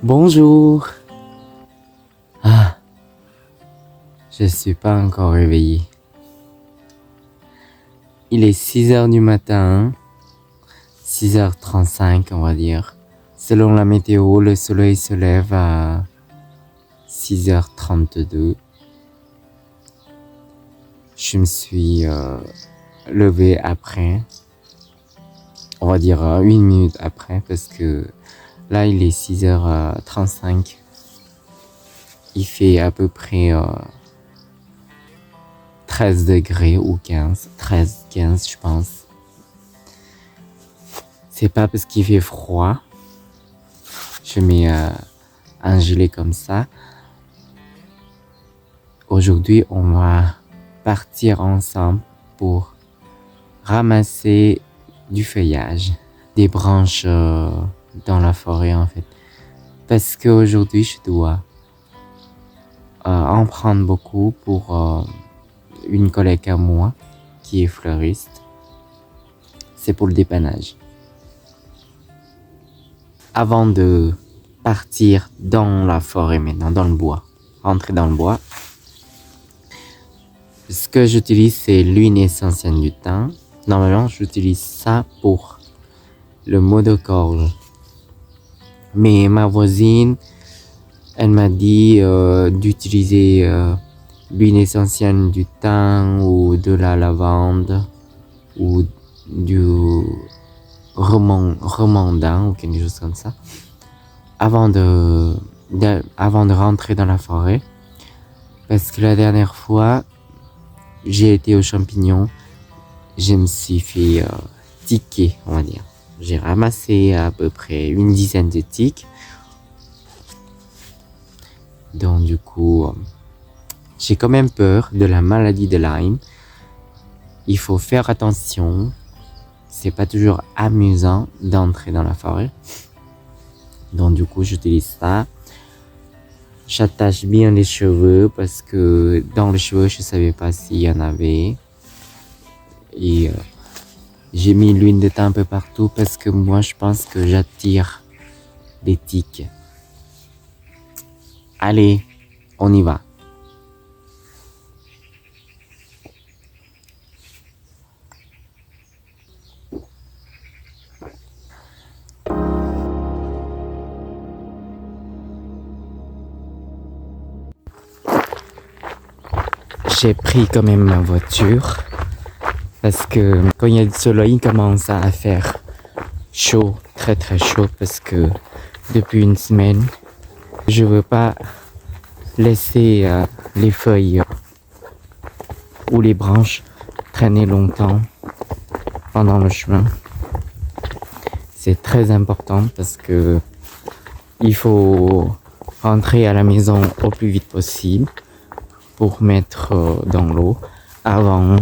Bonjour. Ah, je suis pas encore réveillé. Il est 6h du matin, 6h35 on va dire. Selon la météo, le soleil se lève à 6h32. Je me suis levé après, on va dire 1 minute après, parce que là il est 6h35. Il fait à peu près 13 degrés ou 15, 13, 15 je pense. C'est pas parce qu'il fait froid. Je mets un gilet comme ça. Aujourd'hui, on va partir ensemble pour ramasser du feuillage, des branches dans la forêt en fait. Parce qu'aujourd'hui, je dois en prendre beaucoup pour une collègue à moi qui est fleuriste. C'est pour le dépannage. Avant de partir dans la forêt maintenant, dans le bois, rentrer dans le bois, ce que j'utilise c'est l'huile essentielle du thym. Normalement j'utilise ça pour le maux de gorge. Mais ma voisine, elle m'a dit d'utiliser l'huile essentielle du thym ou de la lavande ou du remandin ou quelque chose comme ça avant de rentrer dans la forêt, parce que la dernière fois j'ai été aux champignons, je me suis fait tiquer, on va dire. J'ai ramassé à peu près une dizaine de tiques, donc du coup j'ai quand même peur de la maladie de Lyme. Il faut faire attention. C'est pas toujours amusant d'entrer dans la forêt. Donc du coup, j'utilise ça. J'attache bien les cheveux parce que dans les cheveux, je savais pas s'il y en avait. Et j'ai mis l'huile de thym un peu partout parce que moi, je pense que j'attire les tiques. Allez, on y va. J'ai pris quand même ma voiture parce que quand il y a du soleil, il commence à faire chaud, très très chaud, parce que depuis une semaine, je veux pas laisser les feuilles ou les branches traîner longtemps pendant le chemin. C'est très important parce que il faut rentrer à la maison au plus vite possible pour mettre dans l'eau avant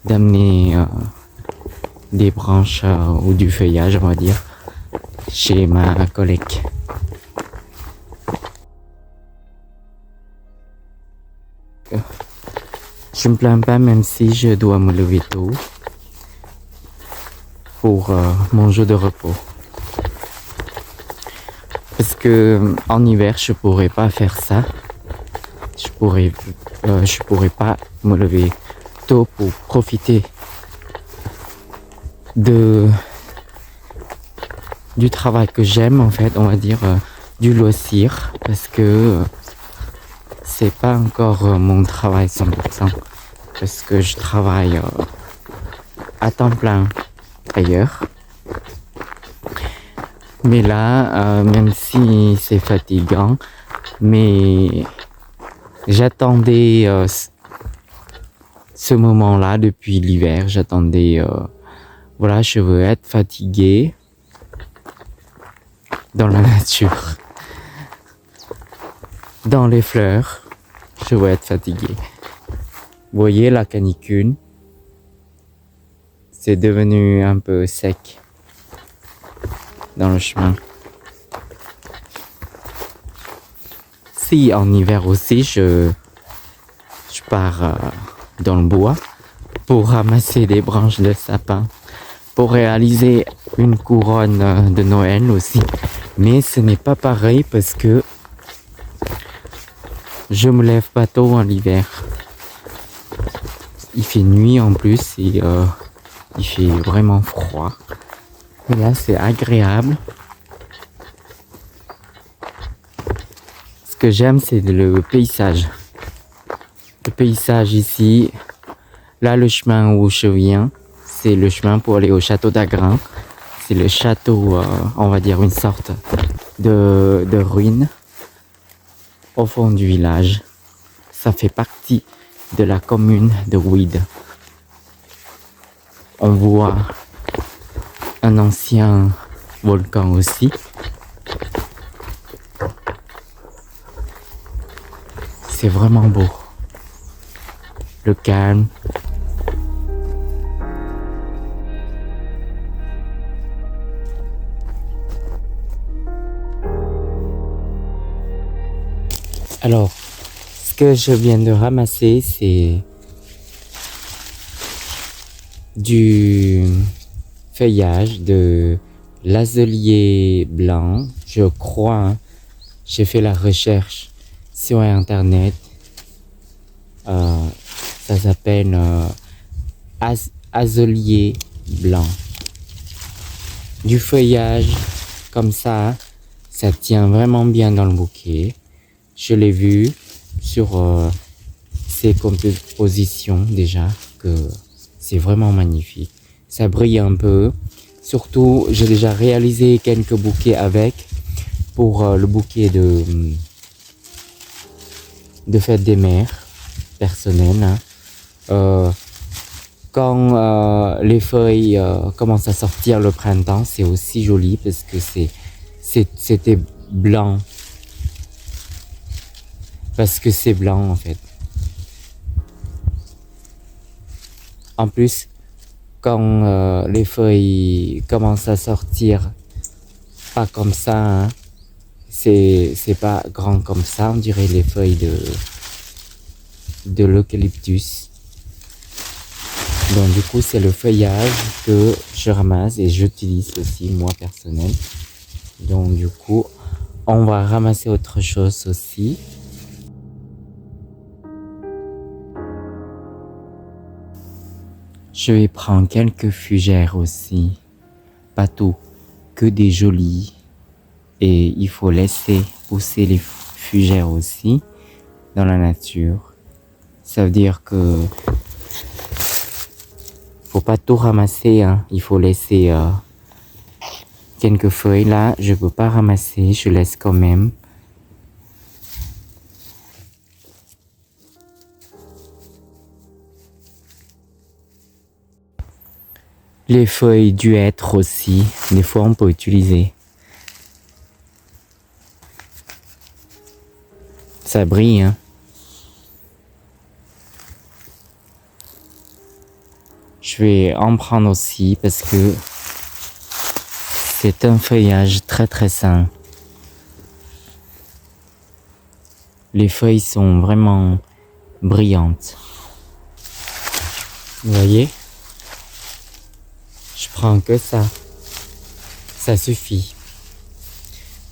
d'amener des branches ou du feuillage, on va dire, chez ma collègue. Je me plains pas même si je dois me lever tôt pour mon jour de repos. Parce que en hiver, je pourrais pas faire ça. Je pourrais pas me lever tôt pour profiter du travail que j'aime, en fait, on va dire, du loisir, parce que c'est pas encore mon travail 100%, parce que je travaille à temps plein ailleurs. Mais là, même si c'est fatigant, mais j'attendais ce moment-là depuis l'hiver. J'attendais, voilà, je veux être fatigué dans la nature, dans les fleurs. Je veux être fatigué. Vous voyez la canicule, c'est devenu un peu sec dans le chemin. Si en hiver aussi je pars dans le bois pour ramasser des branches de sapin pour réaliser une couronne de Noël aussi. Mais ce n'est pas pareil parce que je me lève pas tôt en hiver. Il fait nuit en plus et il fait vraiment froid. Et là, c'est agréable. Ce que j'aime, c'est le paysage. Le paysage ici, là, le chemin où je viens, c'est le chemin pour aller au château d'Agrain. C'est le château, on va dire une sorte de ruine au fond du village. Ça fait partie de la commune de Ouide. On voit un ancien volcan aussi. C'est vraiment beau. Le calme. Alors, ce que je viens de ramasser, c'est du feuillage de l'azelier blanc, je crois. Hein. J'ai fait la recherche sur internet. Ça s'appelle azelier blanc. Du feuillage comme ça tient vraiment bien dans le bouquet. Je l'ai vu sur ses compositions déjà, que c'est vraiment magnifique. Ça brille un peu. Surtout, j'ai déjà réalisé quelques bouquets avec, pour le bouquet de fête des mères personnelles. Hein. Quand les feuilles commencent à sortir le printemps, c'est aussi joli parce que c'était blanc. Parce que c'est blanc en fait. En plus, quand les feuilles commencent à sortir, pas comme ça, hein, c'est pas grand comme ça, on dirait les feuilles de l'eucalyptus. Donc du coup, c'est le feuillage que je ramasse et j'utilise aussi moi personnel. Donc du coup, on va ramasser autre chose aussi. Je vais prendre quelques fougères aussi, pas tout, que des jolies. Et il faut laisser pousser les fougères aussi dans la nature. Ça veut dire que faut pas tout ramasser, hein. Il faut laisser quelques feuilles là. Je peux pas ramasser, je laisse quand même. Les feuilles du hêtre aussi, des fois on peut utiliser. Ça brille, hein. Je vais en prendre aussi parce que c'est un feuillage très très sain. Les feuilles sont vraiment brillantes. Vous voyez ? Je prends que ça. Ça suffit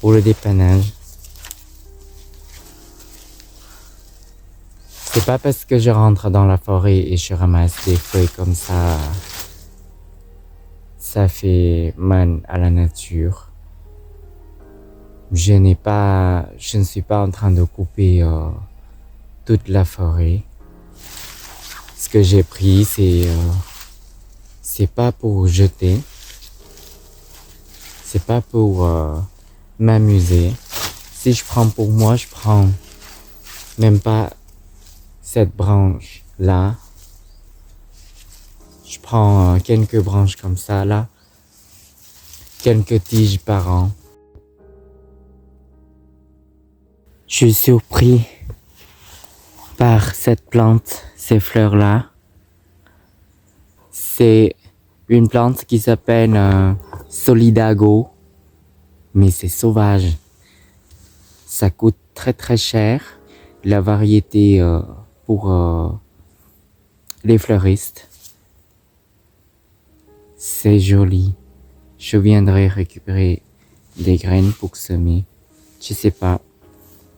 pour le dépannage. C'est pas parce que je rentre dans la forêt et je ramasse des feuilles comme ça fait mal à la nature. Je ne suis pas en train de couper toute la forêt. Ce que j'ai pris, c'est pas pour jeter. C'est pas pour m'amuser. Si je prends pour moi, je prends même pas cette branche là. Je prends quelques branches comme ça là. Quelques tiges par an. Je suis surpris par cette plante, ces fleurs là. C'est une plante qui s'appelle Solidago, mais c'est sauvage. Ça coûte très très cher. La variété pour les fleuristes. C'est joli. Je viendrai récupérer des graines pour semer. Je sais pas.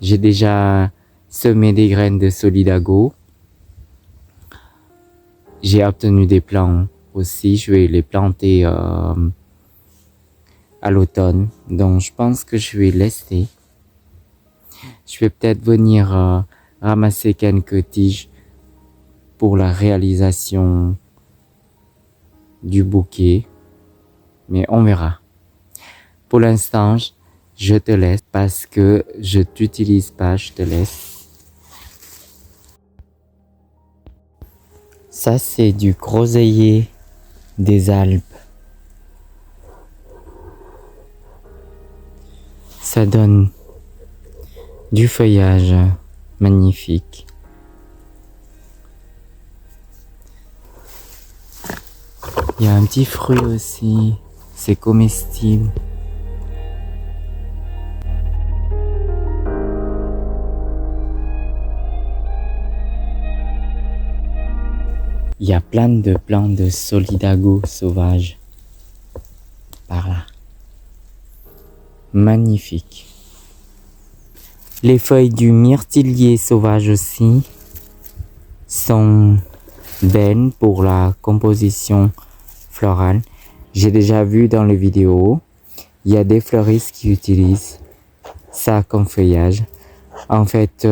J'ai déjà semé des graines de Solidago. J'ai obtenu des plants aussi. Je vais les planter à l'automne. Donc je pense que je vais laisser. Je vais peut-être venir ramasser quelques tiges pour la réalisation du bouquet. Mais on verra. Pour l'instant, je te laisse parce que je t'utilise pas, je te laisse. Ça, c'est du groseillier des Alpes. Ça donne du feuillage magnifique. Il y a un petit fruit aussi, c'est comestible. Il y a plein de plantes de Solidago sauvages par là. Magnifique. Les feuilles du myrtillier sauvage aussi sont belles pour la composition florale. J'ai déjà vu dans les vidéos, il y a des fleuristes qui utilisent ça comme feuillage. En fait,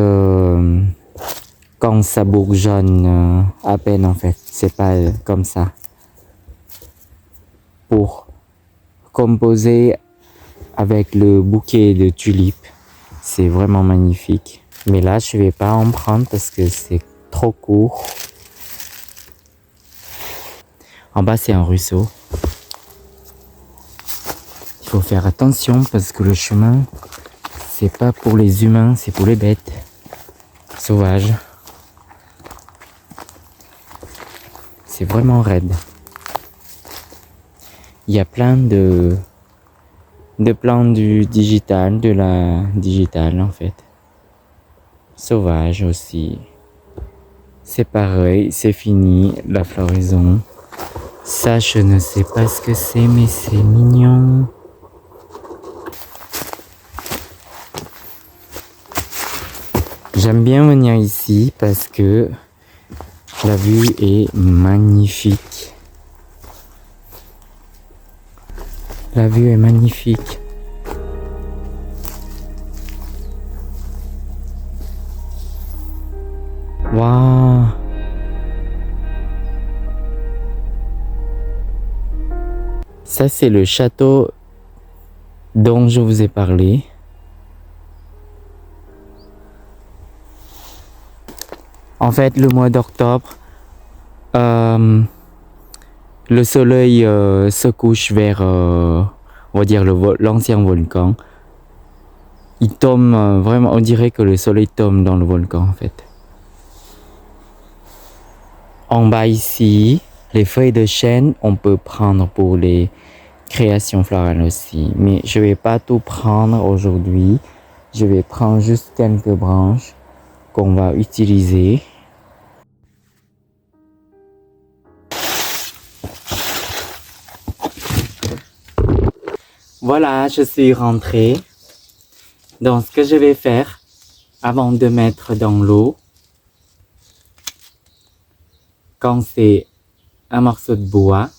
quand ça bourgeonne à peine, en fait, c'est pas comme ça. Pour composer avec le bouquet de tulipes, c'est vraiment magnifique. Mais là, je vais pas en prendre parce que c'est trop court. En bas, c'est un ruisseau. Il faut faire attention parce que le chemin, c'est pas pour les humains, c'est pour les bêtes sauvages. C'est vraiment raide. Il y a plein de plantes du digital, de la digitale en fait. Sauvage aussi. C'est pareil, c'est fini la floraison. Ça, je ne sais pas ce que c'est, mais c'est mignon. J'aime bien venir ici parce que la vue est magnifique. La vue est magnifique. Waouh! Ça, c'est le château dont je vous ai parlé. En fait, le mois d'octobre, le soleil se couche vers, on va dire, l'ancien volcan. Il tombe vraiment, on dirait que le soleil tombe dans le volcan en fait. En bas ici, les feuilles de chêne, on peut prendre pour les créations florales aussi. Mais je vais pas tout prendre aujourd'hui. Je vais prendre juste quelques branches qu'on va utiliser. Voilà, je suis rentrée. Donc, ce que je vais faire, avant de mettre dans l'eau, quand c'est un morceau de bois,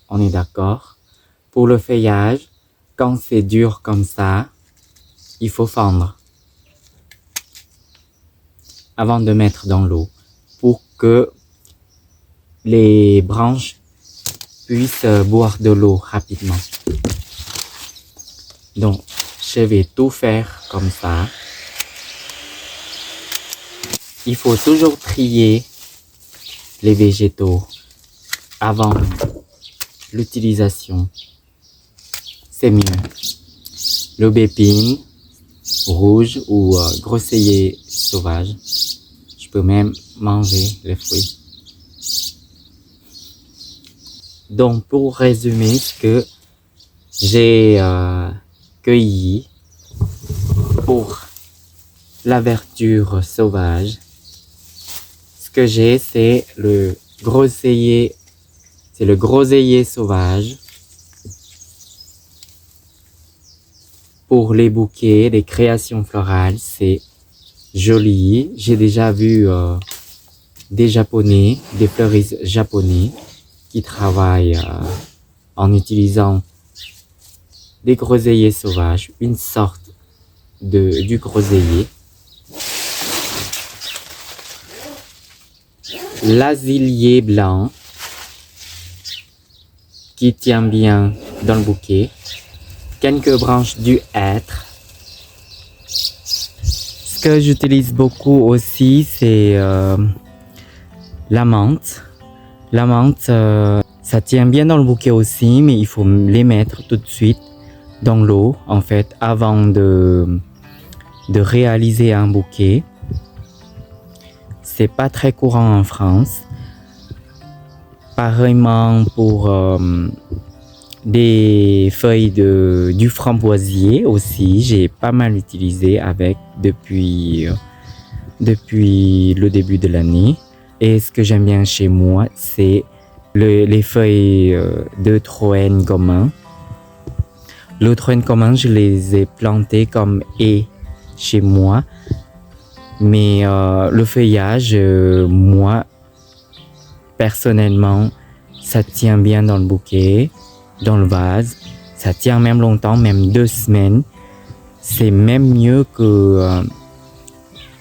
on est d'accord. Pour le feuillage, quand c'est dur comme ça, il faut fendre avant de mettre dans l'eau pour que les branches puissent boire de l'eau rapidement. Donc, je vais tout faire comme ça. Il faut toujours trier les végétaux avant l'utilisation. C'est mieux. L'aubépine rouge ou groseillier sauvage. Je peux même manger les fruits. Donc, pour résumer ce que j'ai cueilli pour la verdure sauvage, ce que j'ai, c'est le groseillier, C'est le groseillier sauvage. Pour les bouquets, les créations florales, c'est joli. J'ai déjà vu des Japonais, des fleuristes japonais qui travaillent en utilisant des groseilliers sauvages, une sorte du groseillier. L'azilier blanc qui tient bien dans le bouquet. Quelques branches du hêtre. Ce que j'utilise beaucoup aussi, c'est la menthe. La menthe, ça tient bien dans le bouquet aussi, mais il faut les mettre tout de suite dans l'eau, en fait, avant de réaliser un bouquet. C'est pas très courant en France. Pareillement pour des feuilles du framboisier aussi, j'ai pas mal utilisé avec depuis le début de l'année. Et ce que j'aime bien chez moi, c'est les feuilles de Troène commun. Le Troène commun, je les ai plantées comme haies chez moi. Mais le feuillage, moi, personnellement, ça tient bien dans le bouquet, dans le vase. Ça tient même longtemps, même 2 semaines. C'est même mieux que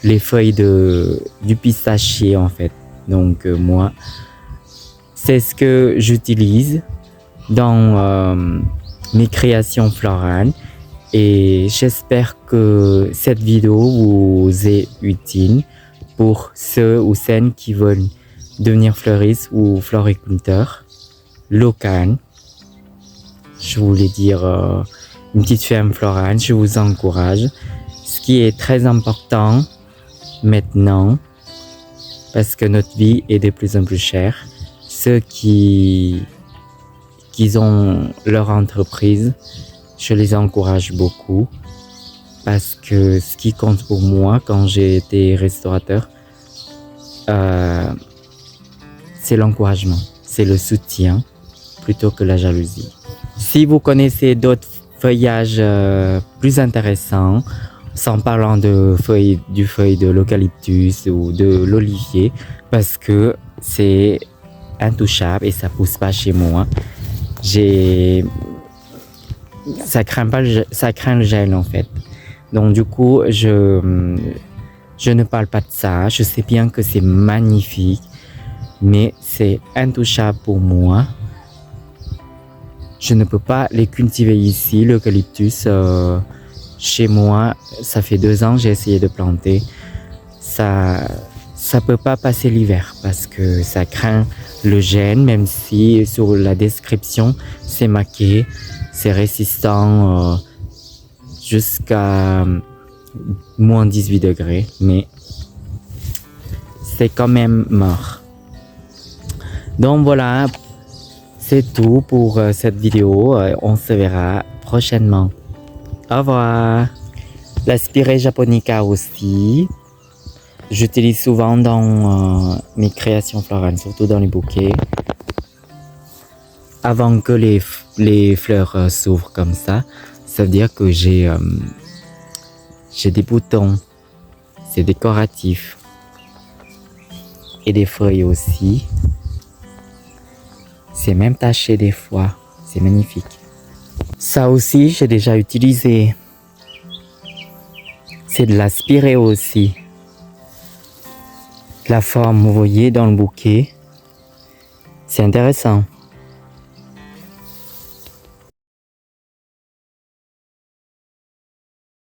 les feuilles du pistachier, en fait. Donc, moi, c'est ce que j'utilise dans mes créations florales. Et j'espère que cette vidéo vous est utile pour ceux ou celles qui veulent devenir fleuriste ou floriculteur local. Je voulais dire une petite ferme florale, je vous encourage. Ce qui est très important maintenant, parce que notre vie est de plus en plus chère, ceux qui ont leur entreprise, je les encourage beaucoup parce que ce qui compte pour moi quand j'ai été restaurateur, c'est l'encouragement, c'est le soutien plutôt que la jalousie. Si vous connaissez d'autres feuillages plus intéressants, sans parlant du feuille de l'eucalyptus ou de l'olivier, parce que c'est intouchable et ça pousse pas chez moi. Ça craint le gel en fait. Donc du coup, je ne parle pas de ça. Je sais bien que c'est magnifique, mais c'est intouchable pour moi. Je ne peux pas les cultiver ici, l'eucalyptus. Chez moi, ça fait 2 ans que j'ai essayé de planter. Ça peut pas passer l'hiver parce que ça craint le gel, même si sur la description, c'est marqué. C'est résistant jusqu'à moins 18 degrés, mais c'est quand même mort. Donc voilà, c'est tout pour cette vidéo. On se verra prochainement. Au revoir. La Spiraea japonica aussi. J'utilise souvent dans mes créations florales, surtout dans les bouquets. Avant que les fleurs s'ouvrent comme ça veut dire que j'ai des boutons. C'est décoratif. Et des feuilles aussi. C'est même taché des fois. C'est magnifique. Ça aussi, j'ai déjà utilisé. C'est de la Spiraea aussi. La forme, vous voyez, dans le bouquet. C'est intéressant.